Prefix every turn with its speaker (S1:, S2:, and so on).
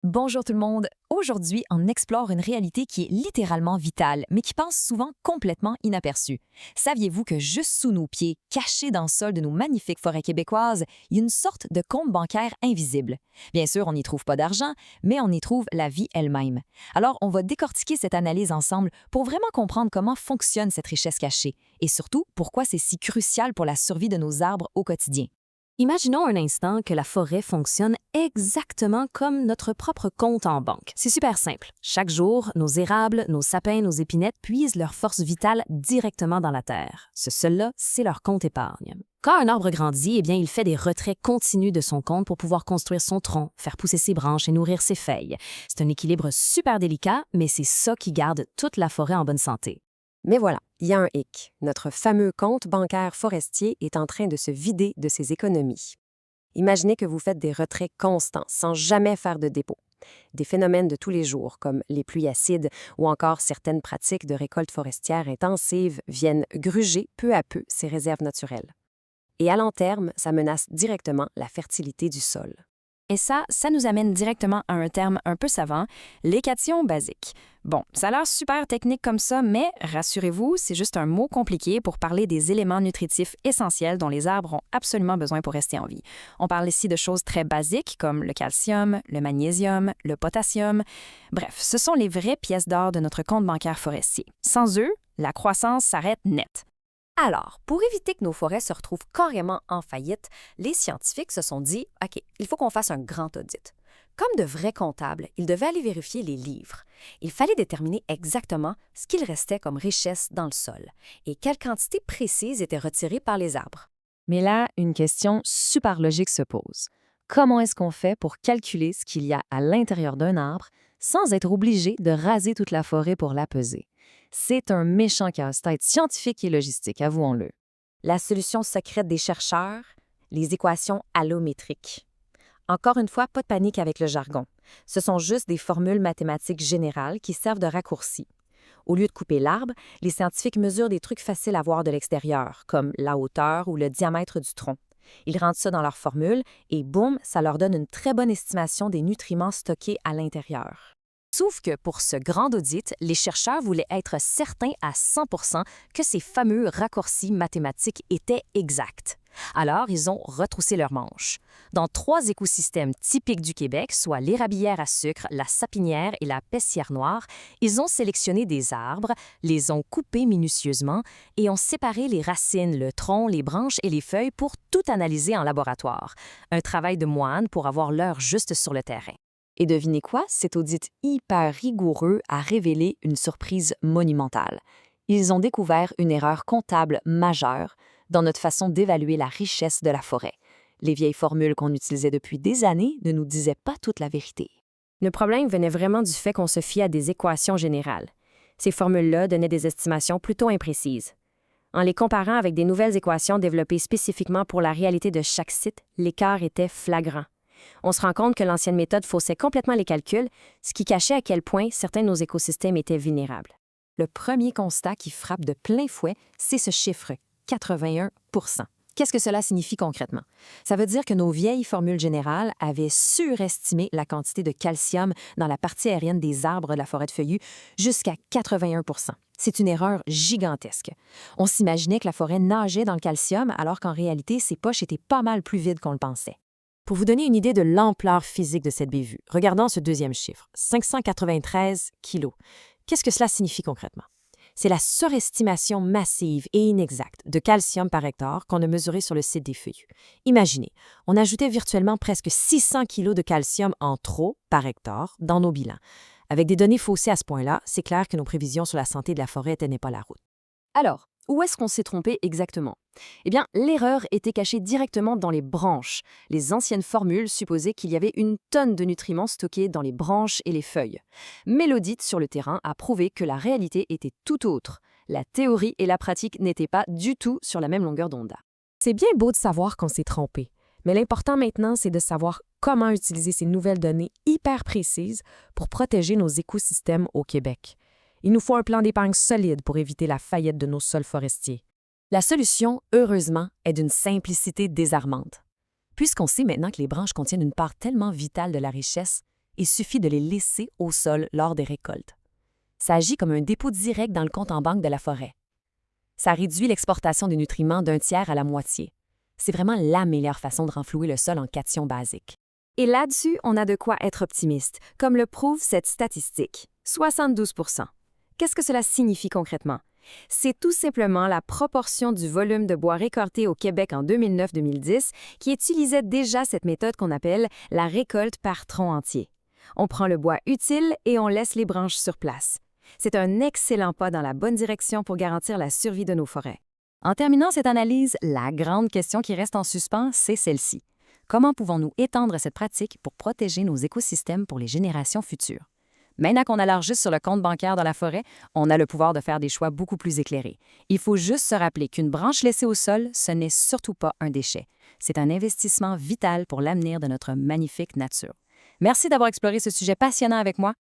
S1: Bonjour tout le monde. Aujourd'hui, on explore une réalité qui est littéralement vitale, mais qui passe souvent complètement inaperçue. Saviez-vous que juste sous nos pieds, cachés dans le sol de nos magnifiques forêts québécoises, il y a une sorte de compte bancaire invisible? Bien sûr, on n'y trouve pas d'argent, mais on y trouve la vie elle-même. Alors, on va décortiquer cette analyse ensemble pour vraiment comprendre comment fonctionne cette richesse cachée et surtout pourquoi c'est si crucial pour la survie de nos arbres au quotidien.
S2: Imaginons un instant que la forêt fonctionne exactement comme notre propre compte en banque. C'est super simple. Chaque jour, nos érables, nos sapins, nos épinettes puisent leur force vitale directement dans la terre. Ce seul-là, c'est leur compte épargne. Quand un arbre grandit, eh bien, il fait des retraits continus de son compte pour pouvoir construire son tronc, faire pousser ses branches et nourrir ses feuilles. C'est un équilibre super délicat, mais c'est ça qui garde toute la forêt en bonne santé.
S3: Mais voilà, il y a un hic. Notre fameux compte bancaire forestier est en train de se vider de ses économies. Imaginez que vous faites des retraits constants sans jamais faire de dépôt. Des phénomènes de tous les jours, comme les pluies acides ou encore certaines pratiques de récolte forestière intensive, viennent gruger peu à peu ces réserves naturelles. Et à long terme, ça menace directement la fertilité du sol.
S1: Et ça nous amène directement à un terme un peu savant, les cations basiques. Bon, ça a l'air super technique comme ça, mais rassurez-vous, c'est juste un mot compliqué pour parler des éléments nutritifs essentiels dont les arbres ont absolument besoin pour rester en vie. On parle ici de choses très basiques comme le calcium, le magnésium, le potassium. Bref, ce sont les vraies pièces d'or de notre compte bancaire forestier. Sans eux, la croissance s'arrête net.
S4: Alors, pour éviter que nos forêts se retrouvent carrément en faillite, les scientifiques se sont dit « OK, il faut qu'on fasse un grand audit ». Comme de vrais comptables, ils devaient aller vérifier les livres. Il fallait déterminer exactement ce qu'il restait comme richesse dans le sol et quelle quantité précise était retirée par les arbres.
S3: Mais là, une question super logique se pose. Comment est-ce qu'on fait pour calculer ce qu'il y a à l'intérieur d'un arbre sans être obligé de raser toute la forêt pour la peser? C'est un méchant casse-tête scientifique et logistique, avouons-le.
S4: La solution secrète des chercheurs, les équations allométriques. Encore une fois, pas de panique avec le jargon. Ce sont juste des formules mathématiques générales qui servent de raccourci. Au lieu de couper l'arbre, les scientifiques mesurent des trucs faciles à voir de l'extérieur, comme la hauteur ou le diamètre du tronc. Ils rentrent ça dans leur formule et boum, ça leur donne une très bonne estimation des nutriments stockés à l'intérieur.
S2: Sauf que pour ce grand audit, les chercheurs voulaient être certains à 100% que ces fameux raccourcis mathématiques étaient exacts. Alors, ils ont retroussé leurs manches. Dans 3 écosystèmes typiques du Québec, soit l'érablière à sucre, la sapinière et la pessière noire, ils ont sélectionné des arbres, les ont coupés minutieusement et ont séparé les racines, le tronc, les branches et les feuilles pour tout analyser en laboratoire. Un travail de moine pour avoir l'heure juste sur le terrain.
S3: Et devinez quoi? Cet audit hyper rigoureux a révélé une surprise monumentale. Ils ont découvert une erreur comptable majeure dans notre façon d'évaluer la richesse de la forêt. Les vieilles formules qu'on utilisait depuis des années ne nous disaient pas toute la vérité.
S4: Le problème venait vraiment du fait qu'on se fiait à des équations générales. Ces formules-là donnaient des estimations plutôt imprécises. En les comparant avec des nouvelles équations développées spécifiquement pour la réalité de chaque site, l'écart était flagrant. On se rend compte que l'ancienne méthode faussait complètement les calculs, ce qui cachait à quel point certains de nos écosystèmes étaient vulnérables.
S3: Le premier constat qui frappe de plein fouet, c'est ce chiffre, 81 %. Qu'est-ce que cela signifie concrètement? Ça veut dire que nos vieilles formules générales avaient surestimé la quantité de calcium dans la partie aérienne des arbres de la forêt de feuillus jusqu'à 81 %. C'est une erreur gigantesque. On s'imaginait que la forêt nageait dans le calcium alors qu'en réalité, ses poches étaient pas mal plus vides qu'on le pensait.
S2: Pour vous donner une idée de l'ampleur physique de cette bévue, regardons ce deuxième chiffre, 593 kilos. Qu'est-ce que cela signifie concrètement? C'est la surestimation massive et inexacte de calcium par hectare qu'on a mesuré sur le site des feuillus. Imaginez, on ajoutait virtuellement presque 600 kilos de calcium en trop par hectare dans nos bilans. Avec des données faussées à ce point-là, c'est clair que nos prévisions sur la santé de la forêt tenaient pas la route.
S3: Alors, où est-ce qu'on s'est trompé exactement? Eh bien, l'erreur était cachée directement dans les branches. Les anciennes formules supposaient qu'il y avait une tonne de nutriments stockés dans les branches et les feuilles. Mais l'audit sur le terrain a prouvé que la réalité était tout autre. La théorie et la pratique n'étaient pas du tout sur la même longueur d'onde.
S5: C'est bien beau de savoir qu'on s'est trompé, mais l'important maintenant, c'est de savoir comment utiliser ces nouvelles données hyper précises pour protéger nos écosystèmes au Québec. Il nous faut un plan d'épargne solide pour éviter la faillite de nos sols forestiers.
S3: La solution, heureusement, est d'une simplicité désarmante. Puisqu'on sait maintenant que les branches contiennent une part tellement vitale de la richesse,
S2: il suffit de les laisser au sol lors des récoltes. Ça agit comme un dépôt direct dans le compte en banque de la forêt. Ça réduit l'exportation des nutriments d'un tiers à la moitié. C'est vraiment la meilleure façon de renflouer le sol en cation basique.
S4: Et là-dessus, on a de quoi être optimiste, comme le prouve cette statistique. 72 %. Qu'est-ce que cela signifie concrètement? C'est tout simplement la proportion du volume de bois récolté au Québec en 2009-2010 qui utilisait déjà cette méthode qu'on appelle la récolte par tronc entier. On prend le bois utile et on laisse les branches sur place. C'est un excellent pas dans la bonne direction pour garantir la survie de nos forêts.
S1: En terminant cette analyse, la grande question qui reste en suspens, c'est celle-ci. Comment pouvons-nous étendre cette pratique pour protéger nos écosystèmes pour les générations futures? Maintenant qu'on a l'argent juste sur le compte bancaire de la forêt, on a le pouvoir de faire des choix beaucoup plus éclairés. Il faut juste se rappeler qu'une branche laissée au sol, ce n'est surtout pas un déchet. C'est un investissement vital pour l'avenir de notre magnifique nature. Merci d'avoir exploré ce sujet passionnant avec moi.